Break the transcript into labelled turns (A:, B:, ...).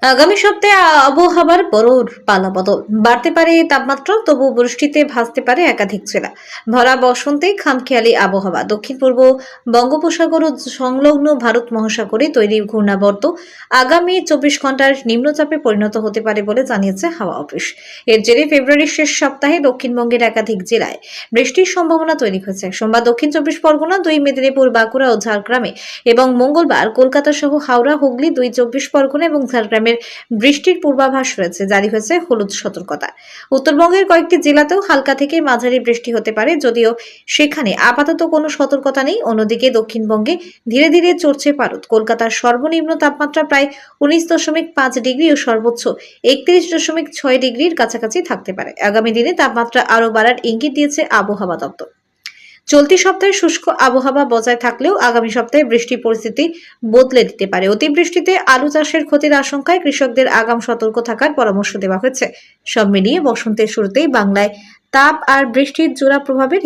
A: আগামী সপ্তাহে আবহাওয়ার বড় পালাবদল বাড়তে পারে তাপমাত্রা, তবু বৃষ্টিতে ভাসতে পারে একাধিক জেলা। ভরা বসন্তে খামখেয়ালি আবহাওয়া। দক্ষিণ পূর্ব বঙ্গোপসাগর ও সংলগ্ন ভারত মহাসাগরে তৈরি ঘূর্ণাবর্ত আগামী 24 ঘন্টার নিম্নচাপে পরিণত হতে পারে বলে জানিয়েছে হাওয়া অফিস। এর জেরে ফেব্রুয়ারির শেষ সপ্তাহে দক্ষিণবঙ্গের একাধিক জেলায় বৃষ্টির সম্ভাবনা তৈরি হয়েছে। সোমবার দক্ষিণ 24 পরগনা, 2 মেদিনীপুর, বাঁকুড়া ও ঝাড়গ্রামে এবং মঙ্গলবার কলকাতা সহ হাওড়া, হুগলি, 2 চব্বিশ পরগনা এবং ঝাড়গ্রামের বৃষ্টির পূর্বাভাস রয়েছে। জারি হয়েছে হলুদ সতর্কতা। উত্তরবঙ্গের কয়েকটি জেলাতেও হালকা থেকে মাঝারি বৃষ্টি হতে পারে, যদিও সেখানে আপাতত কোনো সতর্কতা নেই। অন্যদিকে দক্ষিণবঙ্গে ধীরে ধীরে চড়ছে পারদ। কলকাতার সর্বনিম্ন তাপমাত্রা প্রায় 19.5 ডিগ্রি ও সর্বোচ্চ 31.6 ডিগ্রির কাছাকাছি থাকতে পারে। আগামী দিনে তাপমাত্রা আরও বাড়ার ইঙ্গিত দিয়েছে আবহাওয়া দপ্তর। চলতি সপ্তাহে শুষ্ক আবহাওয়া বজায় থাকলেও আগামী সপ্তাহে বৃষ্টির পরিস্থিতি বদলে দিতে পারে। অতিবৃষ্টিতে আলু চাষের ক্ষতির আশঙ্কায় কৃষকদের আগাম সতর্ক থাকার পরামর্শ দেওয়া হয়েছে। সব মিলিয়ে বসন্তের শুরুতেই বাংলায় তাপ আর বৃষ্টির জোড়া প্রভাবের